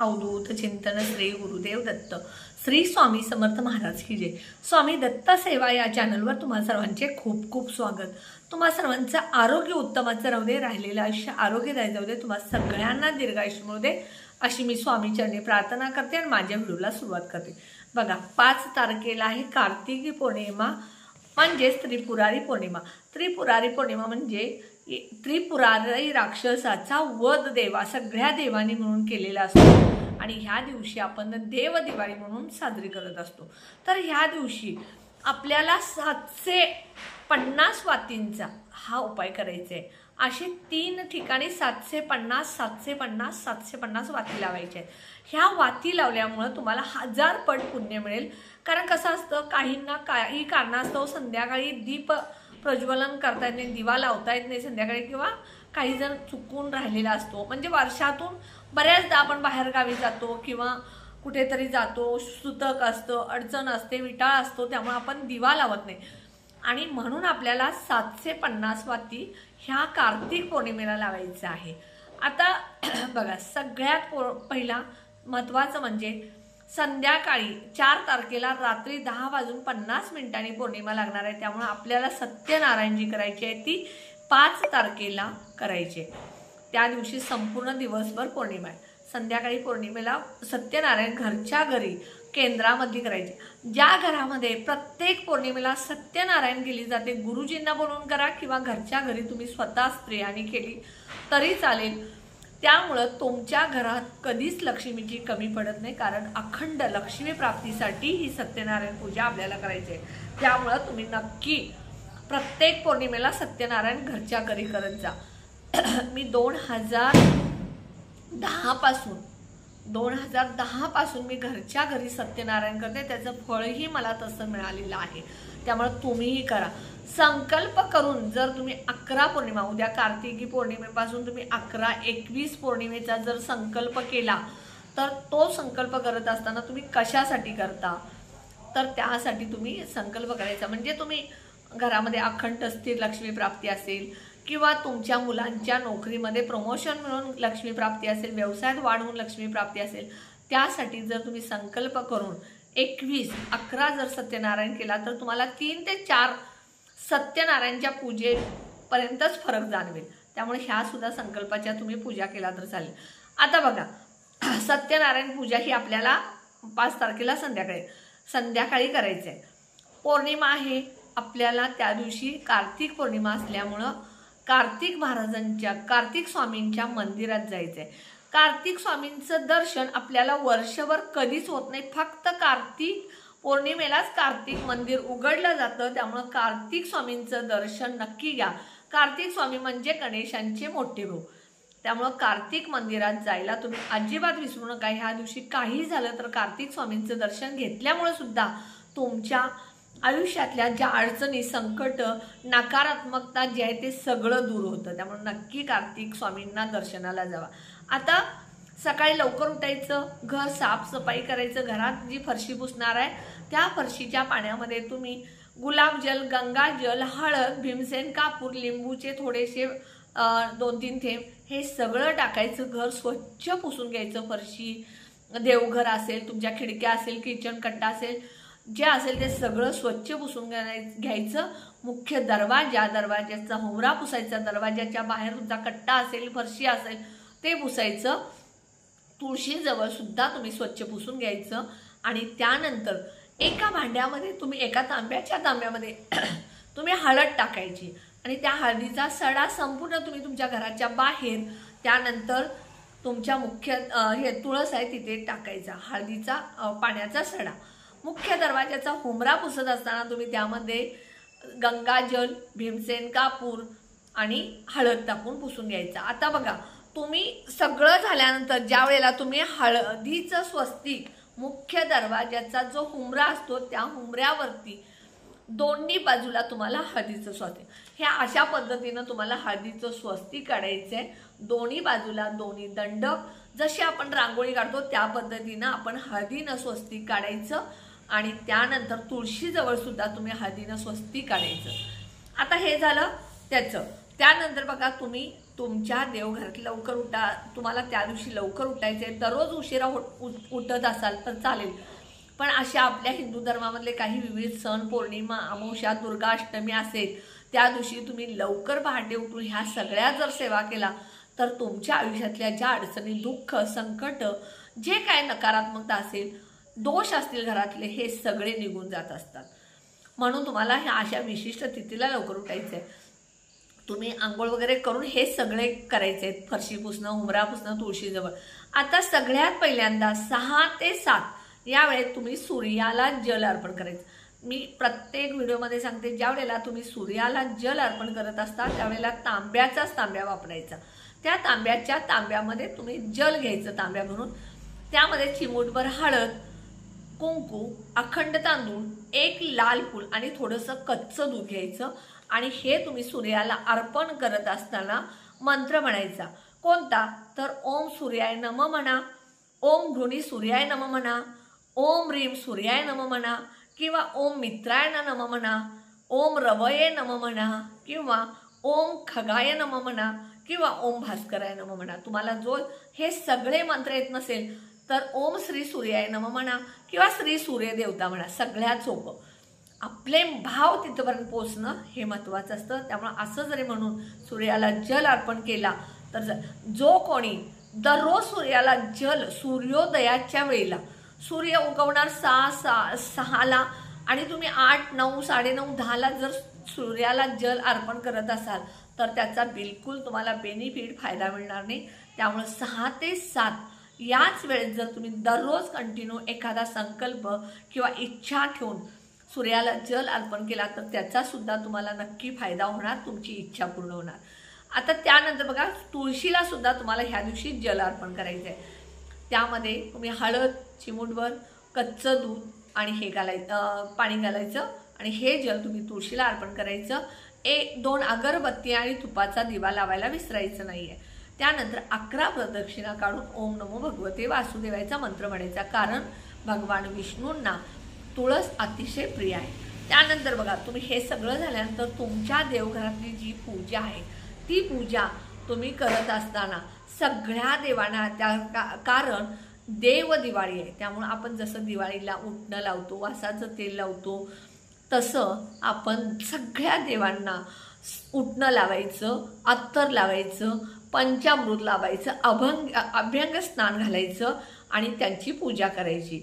अवधूत चिंतन श्री गुरुदेव दत्त श्री स्वामी समर्थ महाराज की जय। स्वामी दत्त सेवा या चॅनलवर तुम्हा सर्वांचे खूप खूप स्वागत। तुम्हा सर्वांचं आरोग्य उत्तमाचं राहू दे, राहिलेलं आयुष्य आरोग्यदायी जाऊ दे, तुम्हा सगळ्यांना दीर्घायुष्य मिळू दे अशी मी स्वामी चरणी प्रार्थना करते आणि माझ्या व्हिडिओला सुरुवात करते। बघा 5 तारखेला आहे कार्तिकी पौर्णिमा म्हणजेच त्रिपुरारी पौर्णिमा। त्रिपुरारी पौर्णिमा म्हणजे त्रिपुरारी राक्षसाचा वध देवा सगळ्या देवांनी म्हणून केलेला असतो आणि ह्या दिवशी आपण देव दिवाळी म्हणून साजरी करत असतो। तर ह्या दिवशी आपल्याला 750 वातींचा हा उपाय करायचा आहे। असे 3 ठिकाणी 750 750 750 वाती लावायच्या आहेत। ह्या वाती लावल्यामुळे तुम्हाला 1000 पट पुण्य मिळेल। कारण कसं असतं, काहींना काही कारणास्तव संध्याकाळी दीप प्रज्वलन करता येत नाही, दिवा लावता येत नाही संध्याकाळी, किंवा काही जण चुकून राहिलेला असतो। म्हणजे वर्षातून बऱ्याचदा आपण बाहेर गावी जातो किंवा कुठेतरी जातो, सुतक असतं, अडचण असते, विटाळ असतो, त्यामुळे आपण दिवा लावत नाही आणि म्हणून आपल्याला 750 वाती ह्या कार्तिक पौर्णिमेला लावायचं आहे। आता बघा, सगळ्यात पहिला महत्त्वाचं म्हणजे संध्याकाळी 4 तारखेला रात्री 10:50 पौर्णिमा लागणार आहे। त्यामुळे आपल्याला सत्यनारायण जी करायची आहे ती 5 तारखेला करायची। त्या दिवशी संपूर्ण दिवसभर पौर्णिमा आहे। संध्याकाळी पौर्णिमेला सत्यनारायण घरच्या घरी केंद्रामध्ये करायचे। ज्या घरामध्ये प्रत्येक पौर्णिमेला सत्यनारायण केली जाते, गुरुजींना बोलवून करा किंवा घरच्या घरी तुम्ही स्वतः स्त्रियांनी केली तरी चालेल। त्यामुळे तुमच्या घरात कधीच लक्ष्मीची कमी पडत नाही, कारण अखंड लक्ष्मी प्राप्तीसाठी ही सत्यनारायण पूजा आपल्याला करायची आहे। त्यामुळे तुम्ही नक्की प्रत्येक पौर्णिमेला सत्यनारायण घरच्या घरी करत जा। मी 2010 पासून मी घरच्या घरी सत्यनारायण करते, त्याचं फळही मला तसं मिळालेलं आहे। त्यामुळे तुम्हीही करा संकल्प करून। जर तुम्ही 11 पौर्णिमा, उद्या कार्तिकी पौर्णिमेपासून तुम्ही 11-21 पौर्णिमेचा जर संकल्प केला तर तो संकल्प करत असताना तुम्ही कशासाठी करता, तर त्यासाठी तुम्ही संकल्प करायचा। म्हणजे तुम्ही घरामध्ये अखंड स्थिर लक्ष्मी प्राप्ती असेल, किंवा तुमच्या मुलांच्या नोकरीमध्ये प्रमोशन मिळून लक्ष्मी प्राप्ती असेल, व्यवसायात वाढ होऊन लक्ष्मी प्राप्ती असेल, त्यासाठी जर तुम्ही संकल्प करून 11 जर सत्यनारायण केला तर तुम्हाला 3 ते 4 सत्यनारायणच्या पूजेपर्यंतच फरक जाणवेल। त्यामुळे ह्या सुद्धा संकल्पाच्या तुम्ही पूजा केला तर चालेल। आता बघा, सत्यनारायण पूजा ही आपल्याला 5 तारखेला संध्याकाळी करायचं आहे। पौर्णिमा आहे आपल्याला त्या दिवशी, कार्तिक पौर्णिमा असल्यामुळं कार्तिक स्वामींच्या मंदिरात जायचं आहे। कार्तिक स्वामींचं दर्शन आपल्याला वर्षभर कधीच होत नाही, फक्त कार्तिक पौर्णिमेलाच कार्तिक मंदिर उघडलं जातं। त्यामुळं कार्तिक स्वामींचं दर्शन नक्की घ्या। कार्तिक स्वामी म्हणजे गणेशांचे मोठे भाऊ, त्यामुळं कार्तिक मंदिरात जायला तुम्ही अजिबात विसरू नका। ह्या दिवशी काही झालं तर कार्तिक स्वामींचं दर्शन घेतल्यामुळे सुद्धा तुमच्या आयुष्यातल्या ज्या अडचणी, संकट, नकारात्मकता जे आहे ते सगळं दूर होतं। त्यामुळे नक्की कार्तिक स्वामींना दर्शनाला जावा। आता सकाळी लवकर उठायचं, घर साफसफाई करायचं, घरात जी फरशी पुसणार आहे त्या फरशीच्या पाण्यामध्ये तुम्ही गुलाबजल, गंगाजल, हळद, भीमसेन कापूर, लिंबूचे थोडेसे 2-3 थेंब हे सगळं टाकायचं। घर स्वच्छ पुसून घ्यायचं। फरशी, देवघर असेल, तुमच्या खिडक्या असेल, किचन कट्टा असेल, जे असेल ते सगळं स्वच्छ पुसून घ्यायचं। मुख्य दरवाजाचा होमरा पुसायचा, दरवाजाच्या बाहेर तुमचा कट्टा असेल, फरशी असेल ते पुसायचं। तुळशीजवळ सुद्धा तुम्ही स्वच्छ पुसून घ्यायचं आणि त्यानंतर एका भांड्यामध्ये तुम्ही, एका तांब्यामध्ये तुम्ही हळद टाकायची आणि त्या हळदीचा सडा संपूर्ण तुम्ही तुमच्या घराच्या बाहेर, त्यानंतर तुमच्या मुख्य तुळस आहे तिथे टाकायचा हळदीचा पाण्याचा सडा। मुख्य दरवाजाचा होमरा पुसत असताना तुम्ही त्यामध्ये गंगाजल, भीमसेन कापूर आणि हळद टाकून पुसून घ्यायचा। आता बघा, तुम्ही सगळं झाल्यानंतर ज्या वेळेला तुम्ही हळदीचं स्वस्तिक, मुख्य दरवाजाचा जो हुमरा असतो त्या हुमऱ्यावरती दोन्ही बाजूला तुम्हाला हळदीचं स्वस्तिक, ह्या अशा पद्धतीनं तुम्हाला हळदीचं स्वस्तिक काढायचंय। दोन्ही बाजूला 2 दंड, जशी आपण रांगोळी काढतो त्या पद्धतीनं आपण हळदीनं स्वस्तिक काढायचं आणि त्यानंतर तुळशीजवळ सुद्धा तुम्ही हळदीनं स्वस्तिक काढायचं। आता हे झालं त्याचं। त्यानंतर बघा, तुम्ही तुमच्या देवघरात लवकर उठा, तुम्हाला त्या दिवशी लवकर उठायचे, दररोज उशिरा उठत असाल तर चालेल, पण अशा आपल्या हिंदू धर्मामधले काही विविध सण, पौर्णिमा, अमावस्या, दुर्गा अष्टमी असेल त्या दिवशी तुम्ही लवकर पहाटे उठून ह्या सगळ्या जर सेवा केला तर तुमच्या आयुष्यातल्या ज्या अडचणी, दुःख, संकट, जे काय नकारात्मकता असेल, दोष असतील घरातले, हे सगळे निघून जात असतात. म्हणून तुम्हाला ह्या अशा विशिष्ट तिथीला लवकर उठायचं आहे. तुम्ही आंघोळ वगैरे करून हे सगळे करायचे आहेत, फरशी पुसणं, उंबरा पुसणं, तुळशीजवळ. आता सगळ्यात पहिल्यांदा 6 ते 7 या वेळेत तुम्ही सूर्याला जल अर्पण करायचं. मी प्रत्येक व्हिडिओमध्ये सांगते, ज्या वेळेला तुम्ही सूर्याला जल अर्पण करत असता त्यावेळेला तांब्याचाच तांब्या वापरायचा. त्या तांब्यामध्ये तुम्ही जल घ्यायचं तांब्या भरून, त्यामध्ये चिमूटभर हळद, कुंकू, अखंड तांदूळ, एक लाल फूल आणि थोडंसं कच्चं दूध घ्यायचं आणि हे तुम्ही सूर्याला अर्पण करत असताना मंत्र म्हणायचा. कोणता? तर ओम सूर्याय नमः म्हणा, ओम घृणी सूर्याय नमः म्हणा, ओम ह्रीम सूर्याय नमः म्हणा, किंवा ओम मित्राय नमः म्हणा, ओम रवये नमः म्हणा, किंवा ओम खगाय नमः म्हणा, किंवा ओम भास्कराय नमः म्हणा. तुम्हाला जो हे सगळे मंत्र येत नसेल तर ओम श्री सूर्याय नमः म्हणा किंवा श्री सूर्य देवता म्हणा. सगळ्यात सोपं. आपले भाव तिथपर्यंत पोचणं हे महत्त्वाचं असतं. त्यामुळे असं जरी म्हणून सूर्याला जल अर्पण केला तर जो कोणी दररोज सूर्याला जल, सूर्योदयाच्या वेळेला, सूर्य उगवणार 6ला आणि तुम्ही 8, 9, 9:30, 10ला जर सूर्याला जल अर्पण करत असाल तर त्याचा बिलकुल तुम्हाला बेनिफिट, फायदा मिळणार नाही. त्यामुळे 6 ते 7 याच वेळेत जर तुम्ही दररोज कंटिन्यू एखादा संकल्प किंवा इच्छा ठेवून सूर्याला जल अर्पण केला तर त्याचा सुद्धा तुम्हाला नक्की फायदा होणार, तुमची इच्छा पूर्ण होणार. आता त्यानंतर बघा, तुळशीला सुद्धा तुम्हाला ह्या दिवशी जल अर्पण करायचं आहे. त्यामध्ये तुम्ही हळद, चिमूटभर कच्चं दूध आणि हे पाणी घालायचं आणि हे जल तुम्ही तुळशीला अर्पण करायचं. 1-2 अगरबत्ती आणि तुपाचा दिवा लावायला विसरायचं नाहीये. त्यानंतर 11 प्रदक्षिणा काढून ओम नमो भगवते वासुदेवाचा मंत्र म्हणायचा, कारण भगवान विष्णूंना तुळस अतिशय प्रिय आहे. त्यानंतर बघा, तुम्ही हे सगळं झाल्यानंतर तुमच्या देवघरातली जी पूजा आहे ती पूजा तुम्ही करत असताना सगळ्या देवांना कारण देव दिवाळी आहे, त्यामुळे आपण जसं दिवाळीला उटणं लावतो, वासाचं तेल लावतो, तसं आपण सगळ्या देवांना उटणं लावायचं, अत्तर लावायचं, पंचामृत लावायचं, अभ्यंग स्नान घालायचं आणि त्यांची पूजा करायची.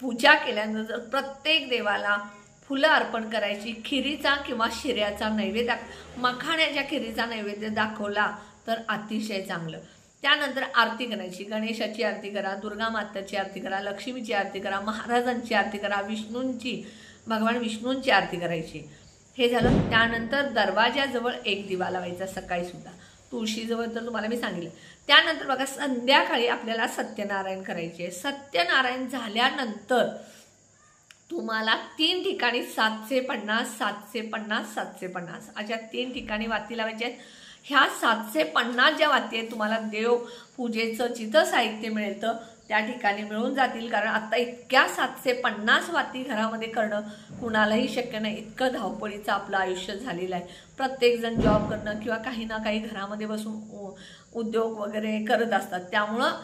पूजा केल्यानंतर प्रत्येक देवाला फुलं अर्पण करायची. खिरीचा किंवा शिऱ्याचा नैवेद्य, मखाण्याच्या खिरीचा नैवेद्य दाखवला तर अतिशय चांगलं. त्यानंतर आरती करायची. गणेशाची आरती करा, दुर्गा माताची आरती करा, लक्ष्मीची आरती करा, महाराजांची आरती करा, भगवान विष्णूंची आरती करायची. हे झालं. त्यानंतर दरवाजाजवळ एक दिवा लावायचा सकाळी सुद्धा, तुळशीजवळ तर तुम्हाला मी सांगितलं. त्यानंतर बघा, संध्याकाळी आपल्याला सत्यनारायण करायचे. सत्यनारायण झाल्यानंतर तुम्हाला 3 ठिकाणी 750, 750, 750 अशा 3 ठिकाणी वाती लावायच्या आहेत. ह्या 750 ज्या वाती आहेत तुम्हाला देव पूजेचं जिथं साहित्य मिळतं त्या ठिकाणी मिळून जातील, कारण आता इतक्या 750 वाती घरामध्ये करणं कुणालाही शक्य नाही. इतकं धावपळीचं आपलं आयुष्य झालेलं आहे. प्रत्येकजण जॉब करणं किंवा काही ना काही घरामध्ये बसून उद्योग वगैरे करत असतात, त्यामुळं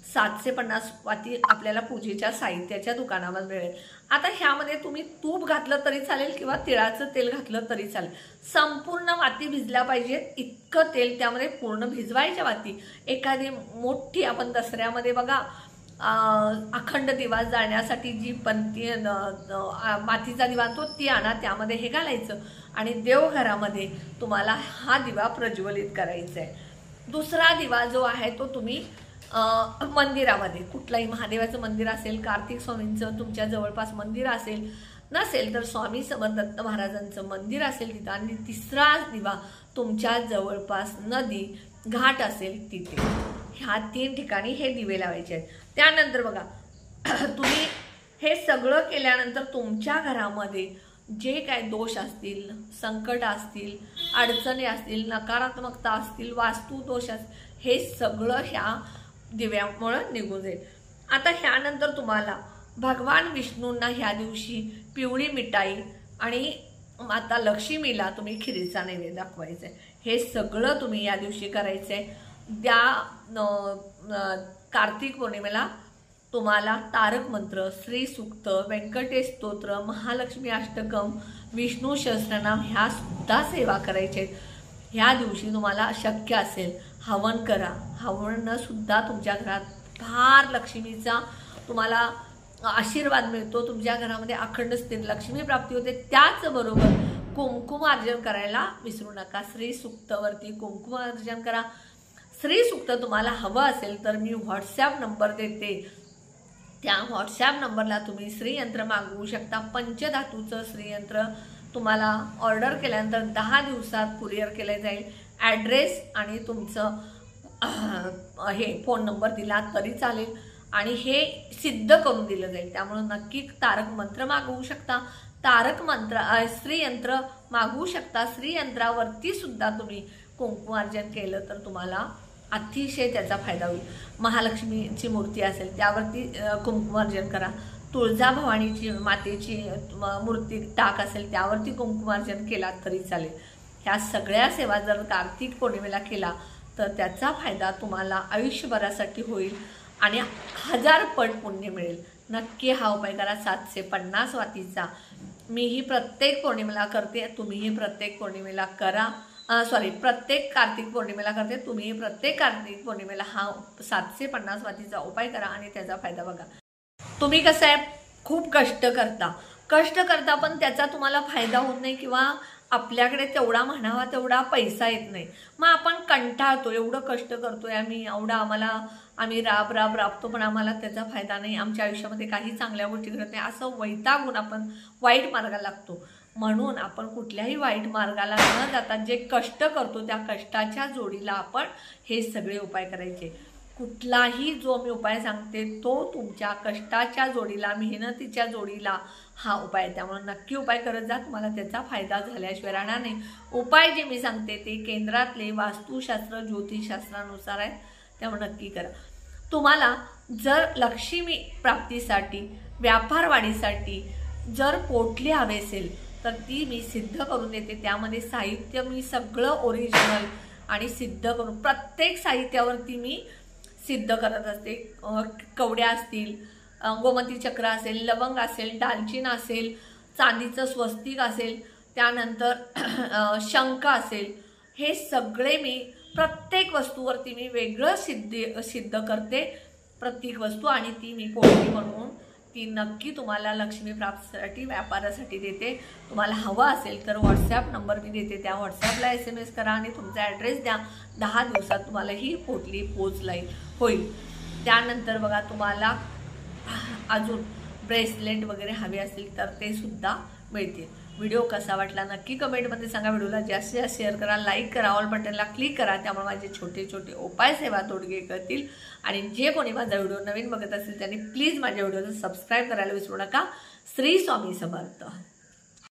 750 वाती आपल्याला पूजेच्या साहित्याच्या दुकानावर मिळेल. आता ह्यामध्ये तुम्ही तूप घातलं तरी चालेल किंवा तिळाचं तेल घातलं तरी चालेल. संपूर्ण वाती भिजल्या पाहिजेत इतकं तेल त्यामध्ये पूर्ण भिजवायच्या वाती. एखादी मोठी, आपण दसऱ्यामध्ये बघा अखंड दिवा जाळण्यासाठी जी पंती मातीचा दिवा तो ती आणा, त्यामध्ये हे घालायचं आणि देवघरामध्ये तुम्हाला हा दिवा प्रज्वलित करायचा आहे. दुसरा दिवा जो आहे तो तुम्ही मंदिरामध्ये, कुठलाही महादेवाचं मंदिर असेल, कार्तिक स्वामींचं तुमच्या जवळपास मंदिर असेल, नसेल तर स्वामी समर्थ दत्त महाराजांचं मंदिर असेल तिथं, आणि तिसरा दिवा तुमच्या जवळपास नदी, घाट असेल तिथे. ह्या 3 ठिकाणी हे दिवे लावायचे आहेत. त्यानंतर बघा, तुम्ही हे सगळं केल्यानंतर तुमच्या घरामध्ये जे काय दोष असतील, संकट असतील, अडचणी असतील, नकारात्मकता असतील, वास्तू दोष असतील, हे सगळं ह्या दिव्यामुळं निघून जाईल. आता ह्यानंतर तुम्हाला भगवान विष्णूंना ह्या दिवशी पिवळी मिठाई आणि माता लक्ष्मीला तुम्ही खिरीचा नैवेद्य दाखवायचा आहे. हे सगळं तुम्ही या दिवशी करायचं आहे। कार्तिक पौर्णिमेला तुम्हाला तारक मंत्र, श्री सूक्त, व्यंकटेश स्तोत्र, महालक्ष्मी अष्टकम, विष्णू सहस्त्रनाम ह्या सुद्धा सेवा करायचे। ह्या दिवशी तुम्हाला शक्य असेल हवन करा। हवन सुद्धा तुमच्या घरात फार लक्ष्मीचा तुम्हाला आशीर्वाद मिळतो, तुमच्या घरामध्ये अखंड स्थिर लक्ष्मी प्राप्ती होते। त्याचबरोबर कुंकुमार्जन करायला विसरू नका। श्री सूक्तवरती कुंकुमार्जन करा। श्री सूक्त तुम्हाला हवं असेल तर मी व्हॉट्सॲप नंबर देते, त्या व्हॉट्सॲप नंबरला तुम्ही श्रीयंत्र मागवू शकता। पंचधातूचं श्रीयंत्र तुम्हाला ऑर्डर केल्यानंतर 10 दिवसात कुरिअर केलं जाईल। ॲड्रेस आणि तुमचं हे फोन नंबर दिला तरी चालेल आणि हे सिद्ध करून दिलं जाईल। त्यामुळे नक्की तारक मंत्र मागवू शकता, तारक मंत्र श्रीयंत्र मागवू शकता। श्रीयंत्रावरती सुद्धा तुम्ही कुंकुमार्जन केलं तर तुम्हाला अतिशय त्याचा फायदा होईल। महालक्ष्मीची मूर्ती असेल त्यावरती कुंकुमार्जन करा। तुळजाभवानीची मातेची मूर्ती टाक असेल त्यावरती कुंकुमार्जन केला तरी चालेल। ह्या सगळ्या सेवा जर कार्तिक पौर्णिमेला केला तर त्याचा फायदा तुम्हाला आयुष्यभरासाठी होईल आणि 1000 पट पुण्य मिळेल। नक्की हा उपाय करा 750 वातीचा। मीही प्रत्येक पौर्णिमेला करते, तुम्हीही प्रत्येक पौर्णिमेला करा। प्रत्येक कार्तिक पौर्णिमेला करते, तुम्ही प्रत्येक कार्तिक पौर्णिमेला हा 750 वातीचा उपाय करा आणि त्याचा फायदा बघा। तुम्ही कसं आहे खूप कष्ट करता पण त्याचा तुम्हाला फायदा होत नाही किंवा आपल्याकडे तेवढा म्हणावा तेवढा पैसा येत नाही, मग आपण कंटाळतो। एवढं कष्ट करतोय आम्ही राबतो पण आम्हाला त्याचा फायदा नाही, आमच्या आयुष्यामध्ये काही चांगल्या गोष्टी घडत नाही, असं वैतागून आपण वाईट मार्गाला लागतो। म्हणून आपण कुठल्याही वाईट मार्गाला न जाता जे कष्ट करतो त्या कष्टाच्या जोडीला आपण हे सगळे उपाय करायचे। कुठलाही जो मी उपाय सांगते तो तुमच्या कष्टाच्या जोडीला, मेहनतीच्या जोडीला हा उपाय। त्यामुळे नक्की उपाय करत जा, तुम्हाला त्याचा फायदा झाल्याशिवाय राहणार नाही। उपाय जे मी सांगते ते केंद्रातले वास्तुशास्त्र ज्योतिषशास्त्रानुसार आहे, त्यामुळे नक्की करा। तुम्हाला जर लक्ष्मी प्राप्तीसाठी, व्यापार वाढीसाठी जर पोटली हवे असेल तर ती मी सिद्ध करून देते। त्यामध्ये साहित्य मी सगळं ओरिजिनल आणि सिद्ध करून प्रत्येक साहित्यावरती मी सिद्ध करत असते। कवड्या असतील, गोमती चक्र असेल, लवंग असेल, दालचीन असेल, चांदीचं स्वस्तिक असेल, त्यानंतर शंख असेल, हे सगळे मी प्रत्येक वस्तूवरती मी वेगळं सिद्ध करते प्रत्येक वस्तू आणि ती मी पोटली बनवून ती नक्की तुम्हाला लक्ष्मी प्राप्तीसाठी, व्यापारासाठी देते। तुम्हाला हवं असेल तर व्हॉट्सॲप नंबर मी देते, त्या व्हॉट्सॲपला SMS करा आणि तुमचा ॲड्रेस द्या। 10 दिवसात तुम्हाला ही पोटली पोचलाई होईल। त्यानंतर बघा तुम्हाला अजून ब्रेसलेट वगैरे हवे असतील तर ते सुद्धा मिळतील। व्हिडिओ कसा वाटला नक्की कमेंटमध्ये सांगा। व्हिडिओला जास्तीत जास्त शेअर करा, लाईक करा, ऑल बटनला क्लिक करा, त्यामुळे माझे छोटे छोटे उपाय सेवा तोडगे करतील। आणि जे कोणी माझा व्हिडिओ नवीन बघत असेल त्यांनी प्लीज माझ्या व्हिडिओला सबस्क्राईब करायला विसरू नका। श्री स्वामी समर्थ।